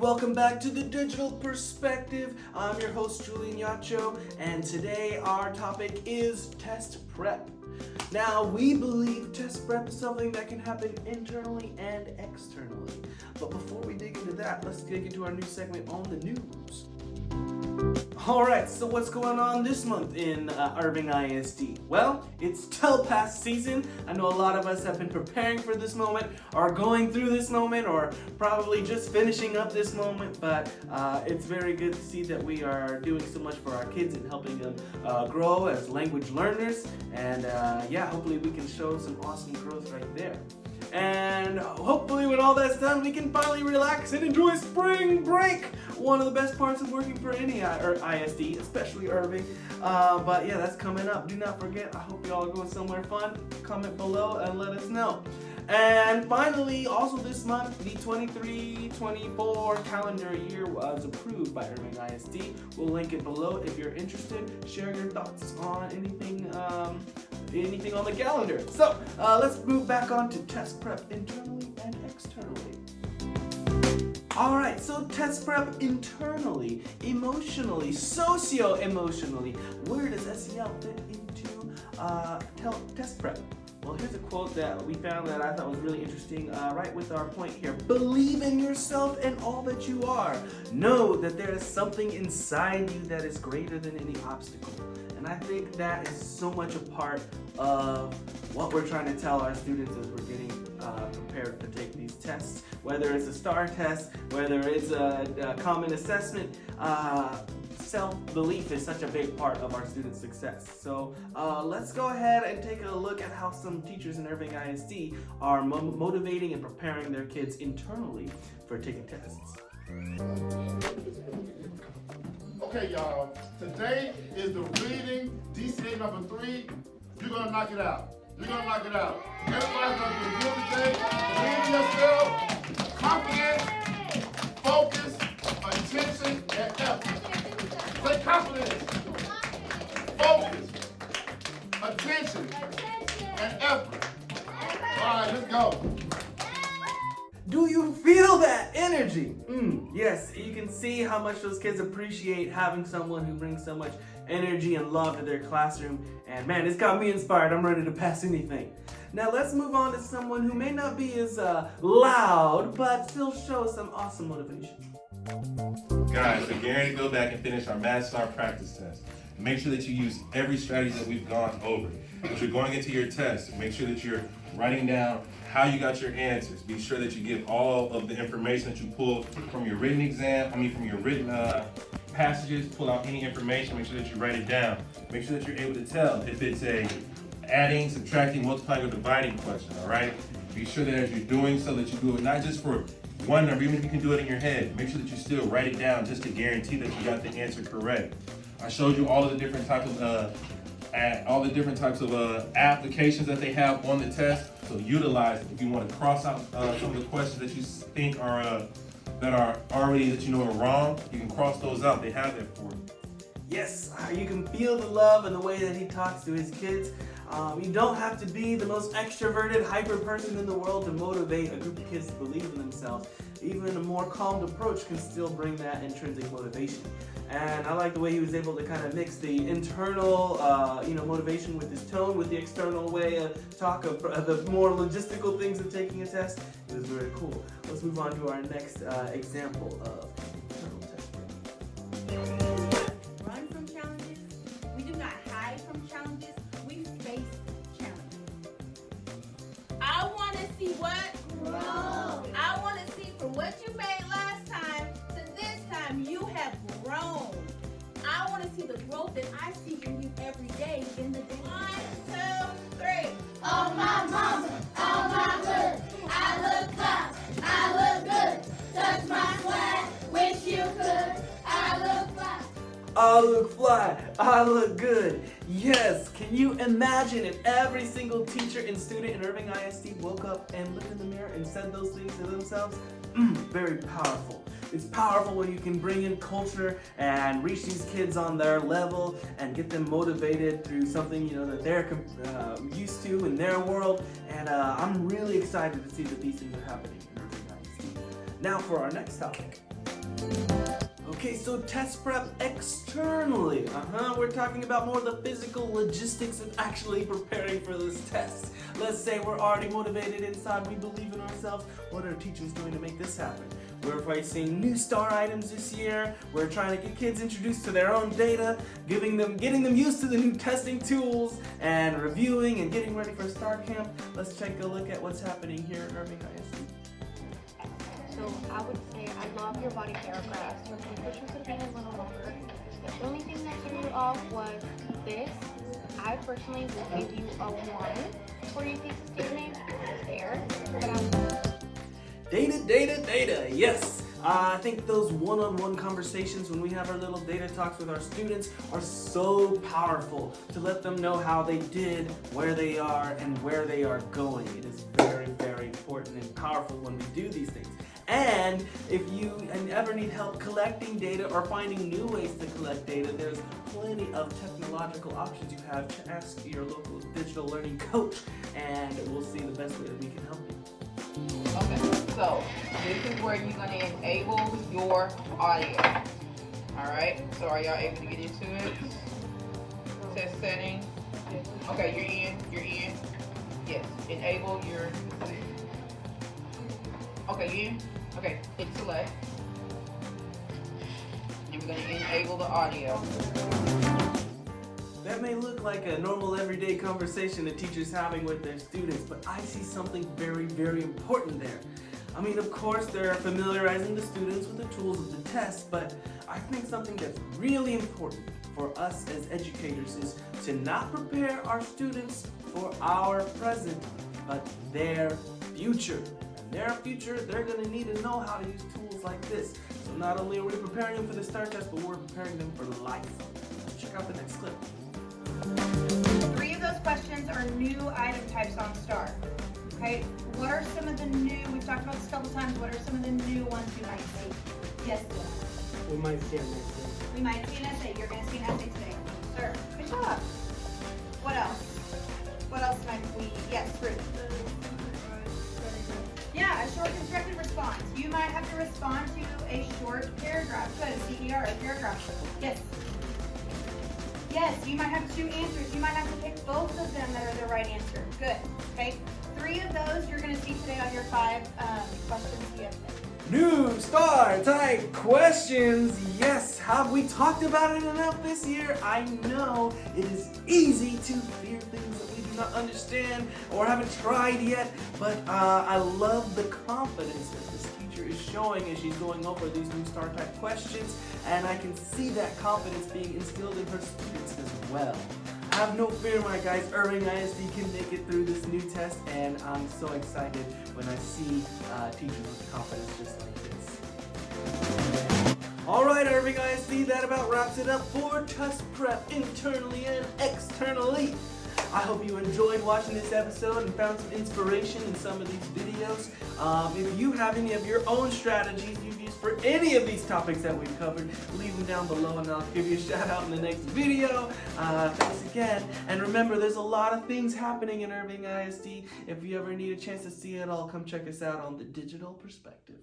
welcome back to the Digital Perspective. I'm your host, Julian Yacho, and today our topic is test prep. Now, we believe test prep is something that can happen internally and externally. But before we dig into that, let's dig into our new segment on the news. Alright, so what's going on this month in Irving ISD? Well, it's TELPAS season. I know a lot of us have been preparing for this moment, or going through this moment, or probably just finishing up this moment, but it's very good to see that we are doing so much for our kids and helping them grow as language learners, and hopefully we can show some awesome growth right there. And hopefully when all that's done, we can finally relax and enjoy spring break. One of the best parts of working for any ISD, especially Irving. But yeah, that's coming up. Do not forget, I hope you all are going somewhere fun. Comment below and let us know. And finally, also this month, the 23-24 calendar year was approved by Irving ISD. We'll link it below if you're interested. Share your thoughts on anything on the calendar. So let's move back on to test prep internally and externally. Alright, so test prep internally, emotionally, socio-emotionally. Where does SEL fit into test prep? Well, here's a quote that we found that I thought was really interesting, right with our point here. Believe in yourself and all that you are. Know that there is something inside you that is greater than any obstacle. And I think that is so much a part of what we're trying to tell our students as we're getting prepared to take these tests. Whether it's a STAR test, whether it's a common assessment, self-belief is such a big part of our students' success. So let's go ahead and take a look at how some teachers in Irving ISD are motivating and preparing their kids internally for taking tests. Okay, y'all, today is the reading DCA number 3. You're gonna knock it out. You're gonna knock it out. Everybody's gonna do good today. Believe in yourself, confidence, focus, attention, and effort. Say confidence, focus, attention, and effort. All right, let's go. Do you feel that energy? Yes, you can see how much those kids appreciate having someone who brings so much energy and love to their classroom. And man, it's got me inspired. I'm ready to pass anything. Now let's move on to someone who may not be as loud, but still shows some awesome motivation. Guys, we're getting ready to go back and finish our Math Star practice test. Make sure that you use every strategy that we've gone over. As you're going into your test, make sure that you're writing down how you got your answers. Be sure that you give all of the information that you pull from your written from your written passages. Pull out any information, make sure that you write it down. Make sure that you're able to tell if it's a adding, subtracting, multiplying, or dividing question, all right? Be sure that as you're doing so that you do it not just for one number, even if you can do it in your head, make sure that you still write it down just to guarantee that you got the answer correct. I showed you all of the different types of applications that they have on the test. So utilize it. If you want to cross out some of the questions that you think are that are already that you know are wrong, you can cross those out. They have that for you. Yes, you can feel the love in the way that he talks to his kids. You don't have to be the most extroverted, hyper person in the world to motivate a group of kids to believe in themselves. Even a more calmed approach can still bring that intrinsic motivation. And I like the way he was able to kind of mix the internal, motivation with his tone, with the external way of talk of the more logistical things of taking a test. It was very cool. Let's move on to our next example of internal test prep. Run from challenges. We do not hide from challenges. We face challenges. I want to see what? Grow. I want to see from what you made last time to this time you have grown. I want to see the growth that I see in you every day in the day. 1, 2, 3. Oh my mama, oh my hood, I look hot, I look good. Touch my swag, wish you could. I look fly. I look fly, I look good. Yes, can you imagine if every single teacher and student in Irving ISD woke up and looked in the mirror and said those things to themselves? Very powerful. It's powerful when you can bring in culture and reach these kids on their level and get them motivated through something that they're used to in their world. And I'm really excited to see that these things are happening in Irving ISD. Now for our next topic. Okay, so test prep externally. We're talking about more of the physical logistics of actually preparing for this test. Let's say we're already motivated inside, we believe in ourselves. What are teachers doing to make this happen? We're facing new STAR items this year. We're trying to get kids introduced to their own data, getting them used to the new testing tools, and reviewing and getting ready for STAR Camp. Let's take a look at what's happening here at Irving ISD. So I would say I love your body paragraphs. Your paper should have been a little longer. The only thing that threw you off was this. I personally will give you a 1 for your thesis statement. It's there. Data, yes! I think those one-on-one conversations when we have our little data talks with our students are so powerful to let them know how they did, where they are, and where they are going. It is very, very important and powerful when we do these things. And if you ever need help collecting data or finding new ways to collect data, there's plenty of technological options you have to ask your local digital learning coach, and we'll see the best way that we can help you. Okay, so this is where you're going to enable your audio. Alright, so are y'all able to get into it? Test settings. Okay, you're in. Yes, enable your. Okay, you in? Okay, hit select. And we're going to enable the audio. That may look like a normal everyday conversation a teacher's having with their students, but I see something very, very important there. I mean, of course, they're familiarizing the students with the tools of the test, but I think something that's really important for us as educators is to not prepare our students for our present, but their future. And their future, they're going to need to know how to use tools like this. So not only are we preparing them for the STAR test, but we're preparing them for life. Let's check out the next clip. 3 of those questions are new item types on STAR. Okay, what are some of the new, we've talked about this a couple times, what are some of the new ones you might see? Yes, Dylan. We might see an essay. We might see an essay. You're going to see an essay today. Sir, good job. What else? What else might we, yes, Ruth. Yeah, a short constructed response. You might have to respond to a short paragraph. Good, a CER, a paragraph. Yes. Yes, you might have 2 answers. You might have to pick both of them that are the right answer. Good. Okay. 3 of those you're going to see today on your 5 questions you have today. New STAR type questions. Yes, have we talked about it enough this year? I know it is easy to fear things that we do not understand or haven't tried yet, but I love the confidence that this teacher is showing as she's going over these new STAR type questions, and I can see that confidence being instilled in her students as well. Have no fear, my guys. Irving ISD can make it through this new test, and I'm so excited when I see teachers with confidence just like this. Alright, Irving ISD, that about wraps it up for test prep internally and externally. I hope you enjoyed watching this episode and found some inspiration in some of these videos. If you have any of your own strategies you've used for any of these topics that we've covered, leave them down below and I'll give you a shout out in the next video. Thanks again. And remember, there's a lot of things happening in Irving ISD. If you ever need a chance to see it all, come check us out on The Digital Perspective.